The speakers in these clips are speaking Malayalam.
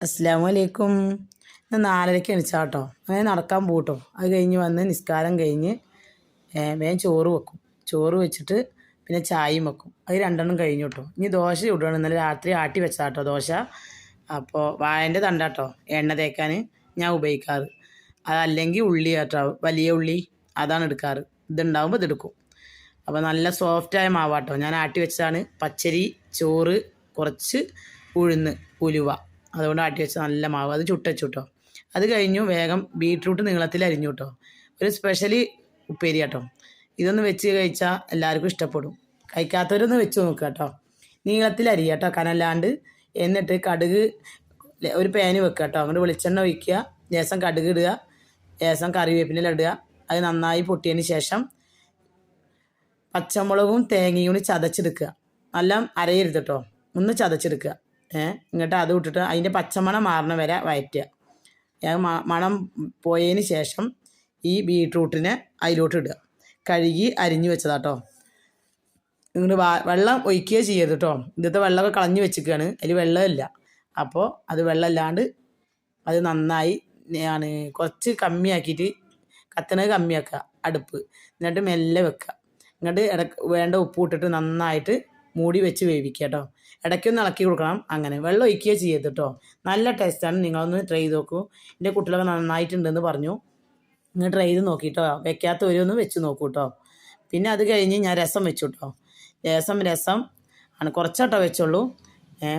അസ്സലാമലൈക്കും. ഇന്ന് 4:30 എണിച്ചാട്ടോ. അങ്ങനെ നടക്കാൻ പോട്ടോ. അത് കഴിഞ്ഞ് വന്ന് നിസ്കാരം കഴിഞ്ഞ് വേഗം ചോറ് വെക്കും. ചോറ് വെച്ചിട്ട് പിന്നെ ചായയും വെക്കും. അത് രണ്ടെണ്ണം കഴിഞ്ഞു കേട്ടോ. ഇനി ദോശ ചുടണം. ഇന്നലെ രാത്രി ആട്ടി വെച്ചതാട്ടോ ദോശ. അപ്പോൾ വാഴൻ്റെ തണ്ടാട്ടോ എണ്ണ തേക്കാൻ ഞാൻ ഉപയോഗിക്കാറ്. അതല്ലെങ്കിൽ ഉള്ളി കേട്ടോ, വലിയ ഉള്ളി അതാണ് എടുക്കാറ്. ഇതുണ്ടാകുമ്പോൾ ഇതെടുക്കും. അപ്പോൾ നല്ല സോഫ്റ്റായ മാവാട്ടോ ഞാൻ ആട്ടി വെച്ചതാണ്. പച്ചരി, ചോറ്, കുറച്ച് ഉലുവ, അതുകൊണ്ട് ആട്ടി വെച്ച നല്ല മാവ്. അത് ചുട്ടു കേട്ടോ. അത് കഴിഞ്ഞു വേഗം ബീട്രൂട്ട് നീളത്തിൽ അരിഞ്ഞു കേട്ടോ. ഒരു സ്പെഷ്യലി ഉപ്പേരി കേട്ടോ. ഇതൊന്ന് വെച്ച് കഴിച്ചാൽ എല്ലാവർക്കും ഇഷ്ടപ്പെടും. കഴിക്കാത്തവരൊന്ന് വെച്ച് നോക്കുക കേട്ടോ. നീളത്തിൽ അരിയുക കേട്ടോ, കനല്ലാണ്ട്. എന്നിട്ട് കടുക് ഒരു പാന് വെക്കുക കേട്ടോ. അങ്ങോട്ട് വെളിച്ചെണ്ണ ഒഴിക്കുക, ലേശം കടുക് ഇടുക, ലേശം കറിവേപ്പില ഇടുക. അത് നന്നായി പൊട്ടിയതിന് ശേഷം പച്ചമുളകും തേങ്ങയും കൂടി ചതച്ചെടുക്കുക. നല്ല അരയരുത് കേട്ടോ, ഒന്ന് ചതച്ചെടുക്കുക. എന്നിട്ട് അത് വിട്ടിട്ട് അതിൻ്റെ പച്ചമണം മാറണ വരെ വഴറ്റുക. മണം പോയതിന് ശേഷം ഈ ബീട്രൂട്ടിനെ അതിലോട്ട് ഇടുക. കഴുകി അരിഞ്ഞു വെച്ചതാട്ടോ. ഇങ്ങോട്ട് വെള്ളം ഒഴിക്കുകയോ ചെയ്യരുത് കേട്ടോ. ഇന്നത്തെ വെള്ളമൊക്കെ കളഞ്ഞു വെച്ചിരിക്കുകയാണ്, അതിൽ വെള്ളമില്ല. അപ്പോൾ അത് വെള്ളമില്ലാണ്ട് അത് നന്നായി ഞാൻ കുറച്ച് കമ്മിയാക്കിയിട്ട് കത്തണത് കമ്മിയാക്കുക അടുപ്പ്. എന്നിട്ട് മെല്ലെ വെക്കുക. എന്നിട്ട് വേണ്ട ഉപ്പ് ഇട്ടിട്ട് നന്നായിട്ട് മൂടി വെച്ച് വേവിക്കുക കേട്ടോ. ഇടയ്ക്കൊന്ന് ഇളക്കി കൊടുക്കണം. അങ്ങനെ വെള്ളം ഒഴിക്കുകയോ ചെയ്യരുത് കേട്ടോ. നല്ല ടേസ്റ്റാണ്. നിങ്ങളൊന്ന് ട്രൈ ചെയ്ത് നോക്കൂ. എൻ്റെ കുട്ടികളൊക്കെ നന്നായിട്ടുണ്ടെന്ന് പറഞ്ഞു. നിങ്ങൾ ട്രൈ ചെയ്ത് നോക്കിട്ടോ. വെക്കാത്തവരൊന്ന് വെച്ച് നോക്കൂ കേട്ടോ. പിന്നെ അത് കഴിഞ്ഞ് ഞാൻ രസം വെച്ചു കേട്ടോ. രസം ആണ് കുറച്ചാട്ടോ വെച്ചുള്ളൂ.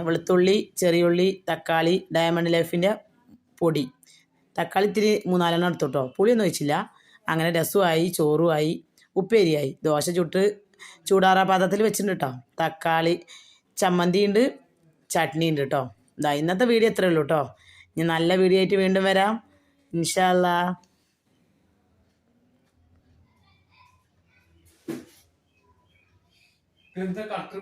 വെളുത്തുള്ളി, ചെറിയുള്ളി, തക്കാളി, ഡയമണ്ട് ലൈഫിൻ്റെ പൊടി, തക്കാളി ഇത്തിരി 3-4 എടുത്തു കേട്ടോ. പുളിയൊന്നും വെച്ചില്ല. അങ്ങനെ രസമായി, ചോറുമായി, ഉപ്പേരിയായി. ദോശ ചൂടാറാ പാത്രത്തിൽ വെച്ചിട്ടുണ്ട് കേട്ടോ. തക്കാളി ചമ്മന്തി ഉണ്ട്, ചട്നി ഉണ്ട് കേട്ടോ. ഇന്നത്തെ വീഡിയോ എത്രയേ ഉള്ളൂ കേട്ടോ. ഇനി നല്ല വീഡിയോ ആയിട്ട് വീണ്ടും വരാം ഇൻഷാ അല്ലാ.